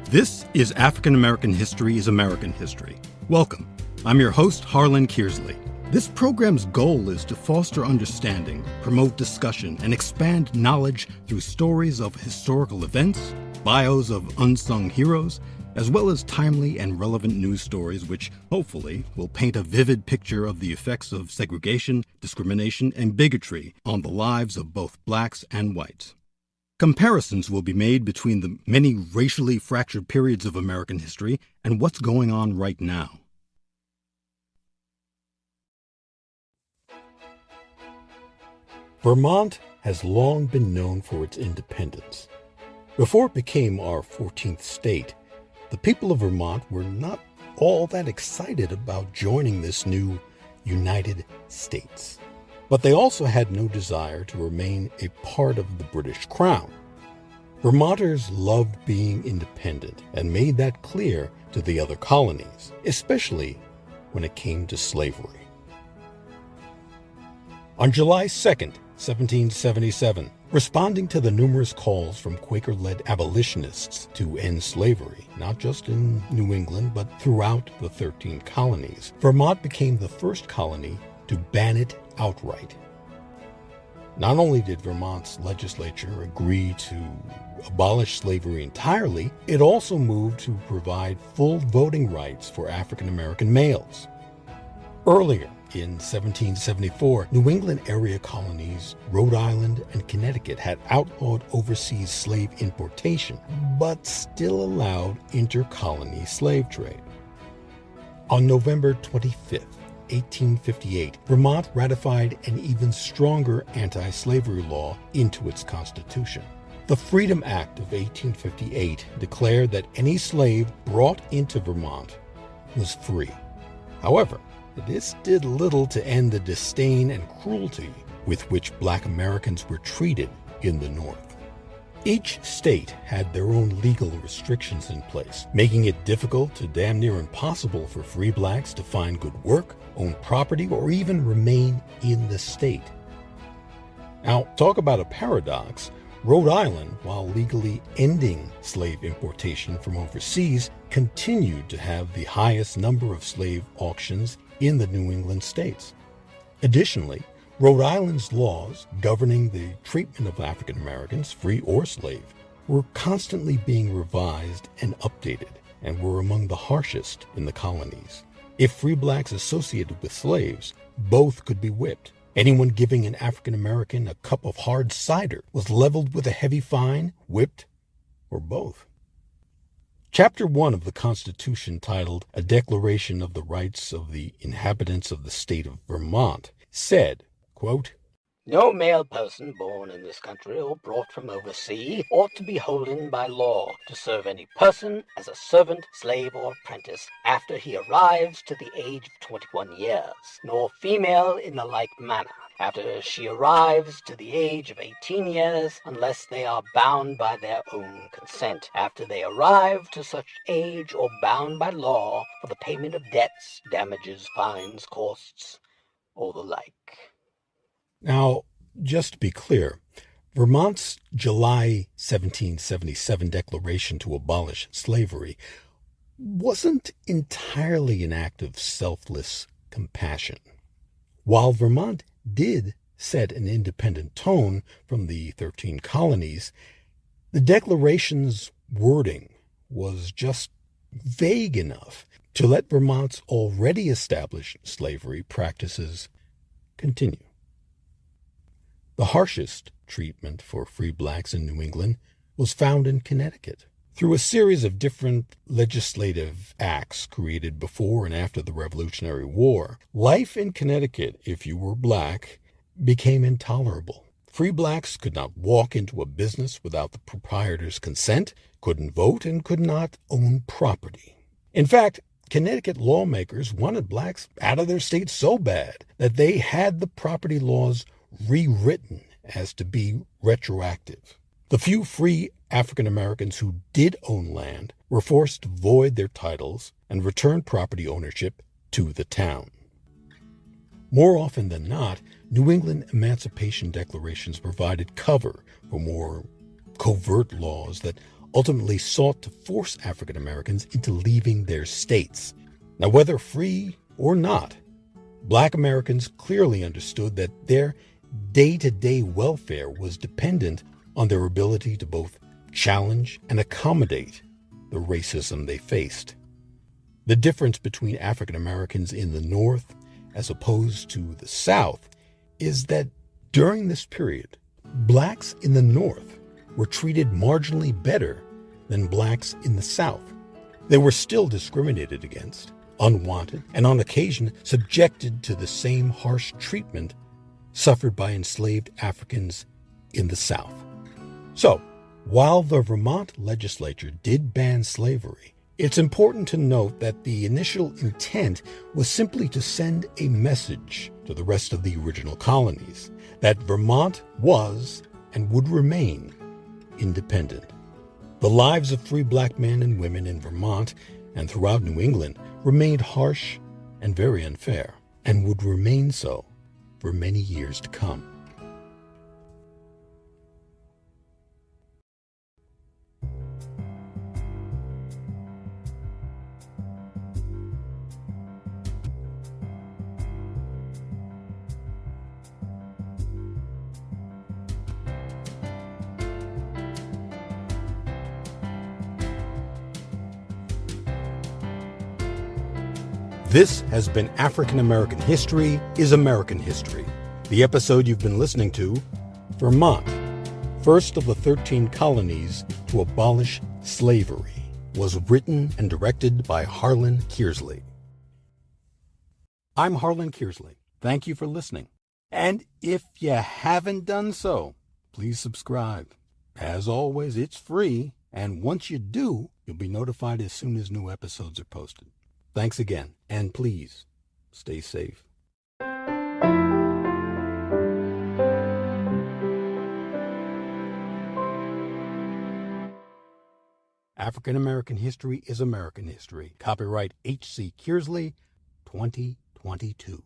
This is African American History is American History. Welcome. I'm your host, Harlan Kearsley. This program's goal is to foster understanding, promote discussion, and expand knowledge through stories of historical events, bios of unsung heroes, as well as timely and relevant news stories which, hopefully, will paint a vivid picture of the effects of segregation, discrimination, and bigotry on the lives of both blacks and whites. Comparisons will be made between the many racially fractured periods of American history and what's going on right now. Vermont has long been known for its independence. Before it became our 14th state, the people of Vermont were not all that excited about joining this new United States. But they also had no desire to remain a part of the British Crown. Vermonters loved being independent and made that clear to the other colonies, especially when it came to slavery. On July 2nd, 1777, responding to the numerous calls from Quaker-led abolitionists to end slavery, not just in New England but throughout the 13 colonies, Vermont became the first colony to ban it outright. Not only did Vermont's legislature agree to abolish slavery entirely, it also moved to provide full voting rights for African American males. Earlier, in 1774, New England area colonies, Rhode Island and Connecticut, had outlawed overseas slave importation, but still allowed inter-colony slave trade. On November 25th, 1858, Vermont ratified an even stronger anti-slavery law into its constitution. The Freedom Act of 1858 declared that any slave brought into Vermont was free. However, this did little to end the disdain and cruelty with which Black Americans were treated in the North. Each state had their own legal restrictions in place, making it difficult to damn near impossible for free blacks to find good work, own property, or even remain in the state. Now, talk about a paradox. Rhode Island, while legally ending slave importation from overseas, continued to have the highest number of slave auctions in the New England states. Additionally, Rhode Island's laws governing the treatment of African Americans, free or slave, were constantly being revised and updated and were among the harshest in the colonies. If free blacks associated with slaves, both could be whipped. Anyone giving an African American a cup of hard cider was leveled with a heavy fine, whipped, or both. Chapter 1 of the Constitution, titled A Declaration of the Rights of the Inhabitants of the State of Vermont, said, quote, "No male person born in this country or brought from overseas ought to be holden by law to serve any person as a servant, slave, or apprentice after he arrives to the age of 21 years, nor female in the like manner after she arrives to the age of 18 years, unless they are bound by their own consent, after they arrive to such age or bound by law for the payment of debts, damages, fines, costs, or the like." Now, just to be clear, Vermont's July 1777 declaration to abolish slavery wasn't entirely an act of selfless compassion. While Vermont did set an independent tone from the 13 colonies, the declaration's wording was just vague enough to let Vermont's already established slavery practices continue. The harshest treatment for free blacks in New England was found in Connecticut. Through a series of different legislative acts created before and after the Revolutionary War, life in Connecticut, if you were black, became intolerable. Free blacks could not walk into a business without the proprietor's consent, couldn't vote, and could not own property. In fact, Connecticut lawmakers wanted blacks out of their state so bad that they had the property laws rewritten as to be retroactive. The few free African Americans who did own land were forced to void their titles and return property ownership to the town. More often than not, New England emancipation declarations provided cover for more covert laws that ultimately sought to force African Americans into leaving their states. Now, whether free or not, Black Americans clearly understood that their day-to-day welfare was dependent on their ability to both challenge and accommodate the racism they faced. The difference between African Americans in the North as opposed to the South is that during this period, Blacks in the North were treated marginally better than Blacks in the South. They were still discriminated against, unwanted, and on occasion subjected to the same harsh treatment suffered by enslaved Africans in the South. So, while the Vermont legislature did ban slavery, it's important to note that the initial intent was simply to send a message to the rest of the original colonies that Vermont was and would remain independent. The lives of free Black men and women in Vermont and throughout New England remained harsh and very unfair, and would remain so for many years to come. This has been African American History is American History. The episode you've been listening to, Vermont, first of the 13 colonies to abolish slavery, was written and directed by Harlan Kearsley. I'm Harlan Kearsley. Thank you for listening. And if you haven't done so, please subscribe. As always, it's free, and once you do, you'll be notified as soon as new episodes are posted. Thanks again, and please, stay safe. African American History is American History. Copyright H.C. Kearsley, 2022.